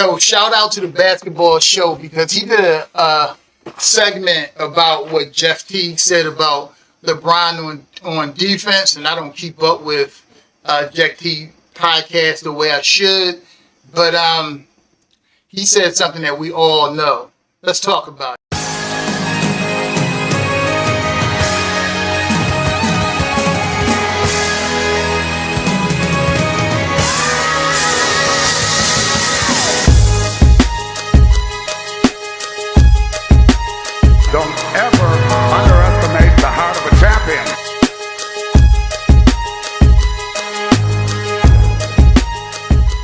Yo, shout out to the basketball show because he did a segment about what Jeff Teague said about LeBron on defense, and I don't keep up with Jeff Teague podcast the way I should, but he said something that we all know. Let's talk about it. Don't ever underestimate the heart of a champion.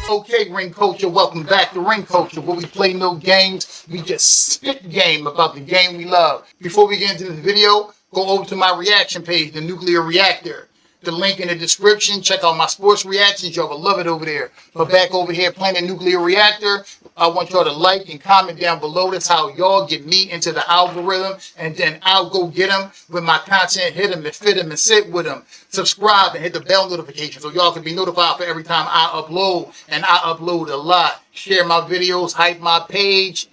Okay, Ring Culture, welcome back to Ring Culture, where we play no games, we just spit game about the game we love. Before we get into this video, go over to my reaction page, the Nuclear Reactor. The link in the description. Check out my sports reactions. Y'all will love it over there. But back over here playing the Nuclear Reactor, I want y'all to like and comment down below. That's how y'all get me into the algorithm. And then I'll go get them with my content, hit them and fit them and sit with them. Subscribe and hit the bell notification so y'all can be notified for every time I upload. And I upload a lot. Share my videos, hype my page,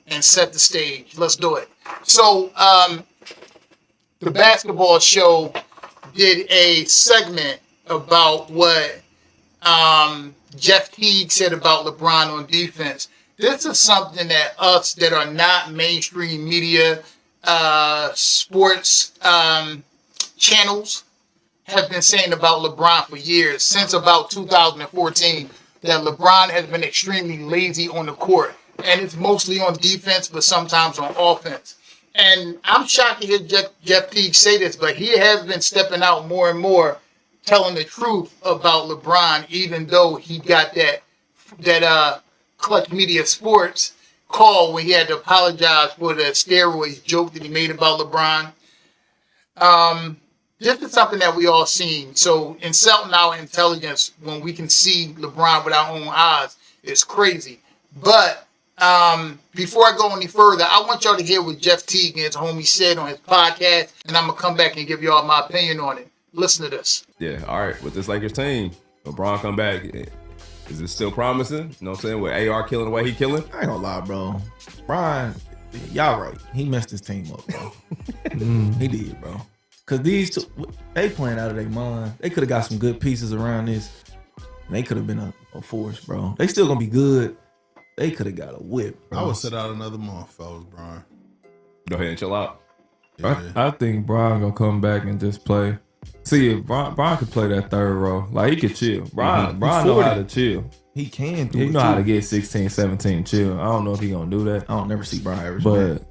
and set the stage. Let's do it. So, the basketball show did a segment about what Jeff Teague said about LeBron on defense. This is something that us that are not mainstream media sports channels have been saying about LeBron for years, since about 2014, that LeBron has been extremely lazy on the court. And it's mostly on defense, but sometimes on offense. And I'm shocked to hear Jeff Teague say this, but he has been stepping out more and more, telling the truth about LeBron, even though he got that Clutch Media Sports call when he had to apologize for the steroids joke that he made about LeBron. This is something that we all seen. So insulting our intelligence when we can see LeBron with our own eyes is crazy. But before I go any further, I want y'all to hear what Jeff Teague and his homie said on his podcast, and I'm going to come back and give y'all my opinion on it. Listen to this. Yeah, all right. With this Lakers team, LeBron come back. Is it still promising? You know what I'm saying? With AR killing the way he killing? I ain't gonna lie, bro. Brian, y'all right. He messed his team up, bro. He did, bro. Because these two, they playing out of their mind. They could have got some good pieces around this. And they could have been a force, bro. They still gonna be good. They could have got a whip, bro. I would sit out another month if I was Brian. Go ahead and chill out. Yeah. I think Brian gonna come back and just play. See, if Brian could play that third row. Like, he could chill. Brian know how to chill. He can do He it know too. how to get 16, 17 chill. I don't know if he gonna do that. I don't never see Brian average. But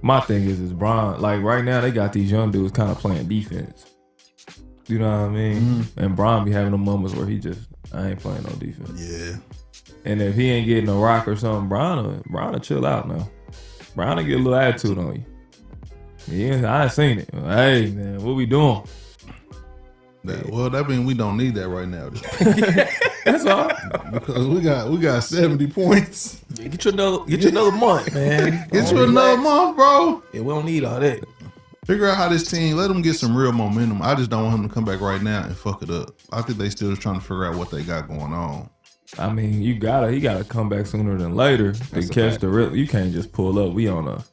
my thing is Brian, like right now they got these young dudes kind of playing defense. You know what I mean? And Brian be having the moments where I ain't playing no defense. Yeah. And if he ain't getting a rock or something, Brian will chill out now. Brian will get a little attitude on you. Yeah, I ain't seen it. Hey man, what we doing? That means we don't need that right now. That's all. Because we got 70 points. Get you another month, man. Get you another month, bro. Yeah, we don't need all that. Figure out how this team, let them get some real momentum. I just don't want him to come back right now and fuck it up. I think they still trying to figure out what they got going on. I mean, he gotta come back sooner than later to catch the rhythm. You can't just pull up. We on a,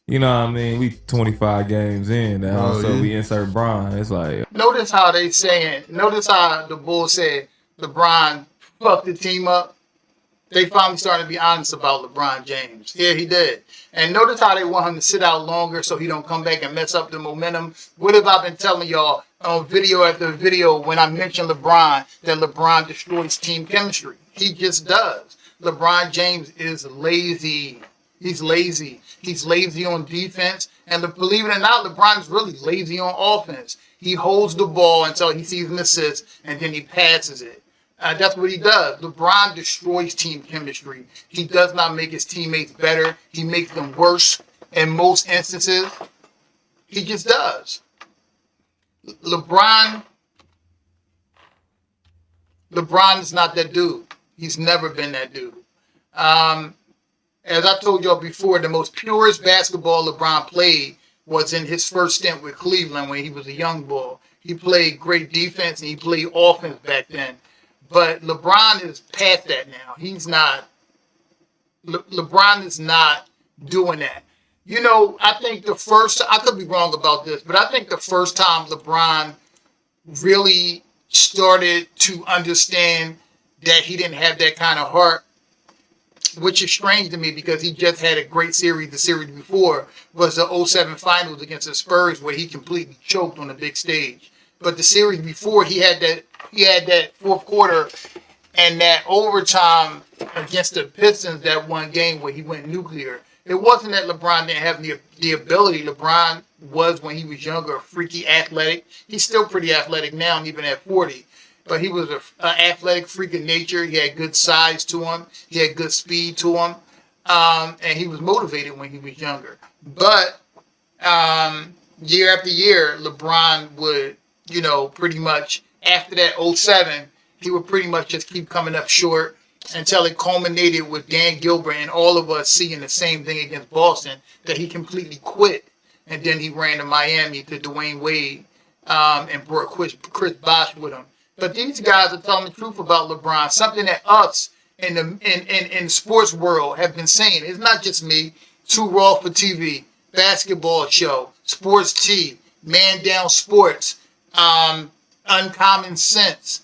you know what I mean? We 25 games in now, so we insert Brian. It's like, Notice how they saying. Notice how the Bulls said LeBron fucked the team up. They finally started to be honest about LeBron James. Yeah, he did. And notice how they want him to sit out longer so he don't come back and mess up the momentum. What have I been telling y'all on video after video when I mention LeBron, that LeBron destroys team chemistry? He just does. LeBron James is lazy. He's lazy. He's lazy on defense. And believe it or not, LeBron is really lazy on offense. He holds the ball until he sees an assist, and then he passes it. That's what he does. LeBron destroys team chemistry. He does not make his teammates better. He makes them worse in most instances. He just does. LeBron is not that dude. He's never been that dude. As I told y'all before, the most purest basketball LeBron played was in his first stint with Cleveland when he was a young boy. He played great defense and he played offense back then. But LeBron is past that now. He's not. LeBron is not doing that. You know, I think I could be wrong about this, but I think the first time LeBron really started to understand that he didn't have that kind of heart, which is strange to me because he just had a great series. The series before was the 07 finals against the Spurs where he completely choked on the big stage. But the series before, he had that fourth quarter and that overtime against the Pistons, that one game where he went nuclear. It wasn't that LeBron didn't have the ability. LeBron was, when he was younger, freaky athletic. He's still pretty athletic now, and even at 40. But he was an athletic freak of nature. He had good size to him. He had good speed to him. And he was motivated when he was younger. But year after year, LeBron would, pretty much, after that 07, he would pretty much just keep coming up short until it culminated with Dan Gilbert and all of us seeing the same thing against Boston, that he completely quit. And then he ran to Miami to Dwayne Wade and brought Chris Bosh with him. But these guys are telling the truth about LeBron, something that us in the sports world have been saying. It's not just me. Too Raw for TV, Basketball Show, Sports T, Man Down Sports, Uncommon Sense.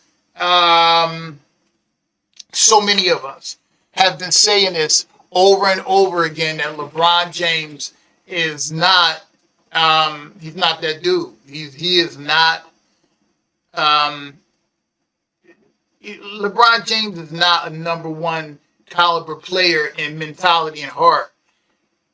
So many of us have been saying this over and over again, that LeBron James is not, he's not that dude. He is not, LeBron James is not a number one caliber player in mentality and heart.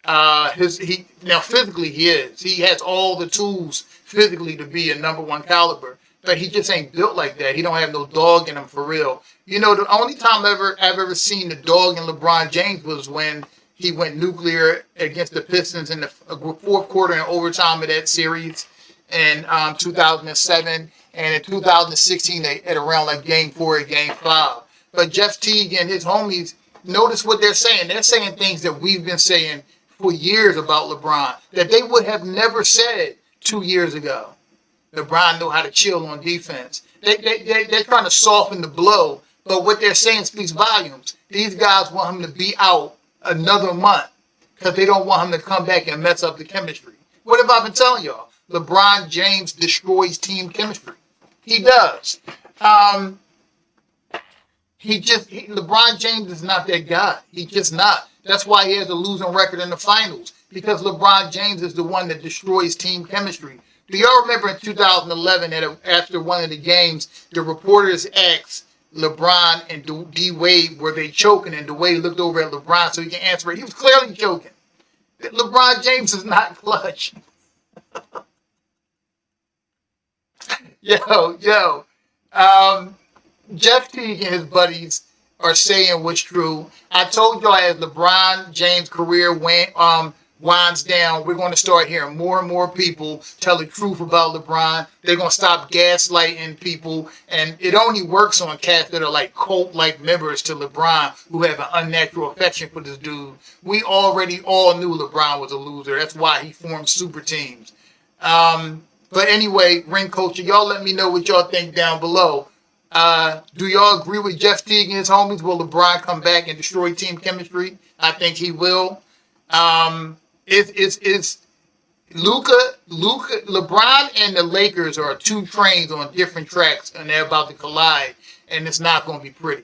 Now physically he is. He has all the tools physically to be a number one caliber, but he just ain't built like that. He don't have no dog in him for real. The only time I've ever seen the dog in LeBron James was when he went nuclear against the Pistons in the fourth quarter and overtime of that series in 2007, and in 2016 at around like Game 4 or Game 5. But Jeff Teague and his homies, notice what they're saying. They're saying things that we've been saying for years about LeBron that they would have never said 2 years ago. LeBron knew how to chill on defense. They're trying to soften the blow, but what they're saying speaks volumes. These guys want him to be out another month because they don't want him to come back and mess up the chemistry. What have I been telling y'all? LeBron James destroys team chemistry. He does. LeBron James is not that guy. He's just not. That's why he has a losing record in the finals, because LeBron James is the one that destroys team chemistry. Do y'all remember in 2011 that after one of the games, the reporters asked LeBron and D Wade, were they choking? And D Wade looked over at LeBron so he can answer it. He was clearly choking. LeBron James is not clutch. Jeff Teague and his buddies are saying what's true. I told y'all as LeBron James' career winds down, we're going to start hearing more and more people tell the truth about LeBron. They're going to stop gaslighting people, and it only works on cats that are like cult-like members to LeBron who have an unnatural affection for this dude. We already all knew LeBron was a loser. That's why he formed super teams. But anyway, Ring Culture, y'all let me know what y'all think down below. Do y'all agree with Jeff Teague and his homies? Will LeBron come back and destroy team chemistry? I think he will. It's LeBron and the Lakers are two trains on different tracks, and they're about to collide, and it's not going to be pretty.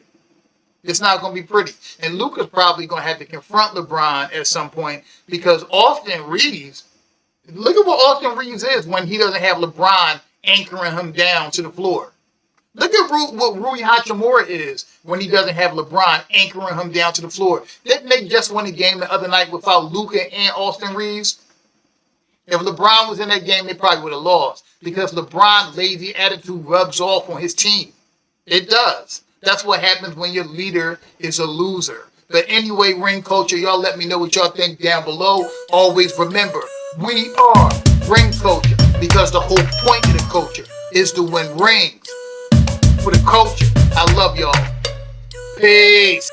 It's not going to be pretty. And Luka's probably going to have to confront LeBron at some point, because Austin Reeves, look at what Austin Reeves is when he doesn't have LeBron anchoring him down to the floor. Look at what Rui Hachimura is when he doesn't have LeBron anchoring him down to the floor. Didn't they just win a game the other night without Luka and Austin Reeves? If LeBron was in that game, they probably would have lost, because LeBron's lazy attitude rubs off on his team. It does. That's what happens when your leader is a loser. But anyway, Ring Culture, y'all let me know what y'all think down below. Always remember, we are Ring Culture, because the whole point of the culture is to win rings. For the culture, I love y'all. Peace.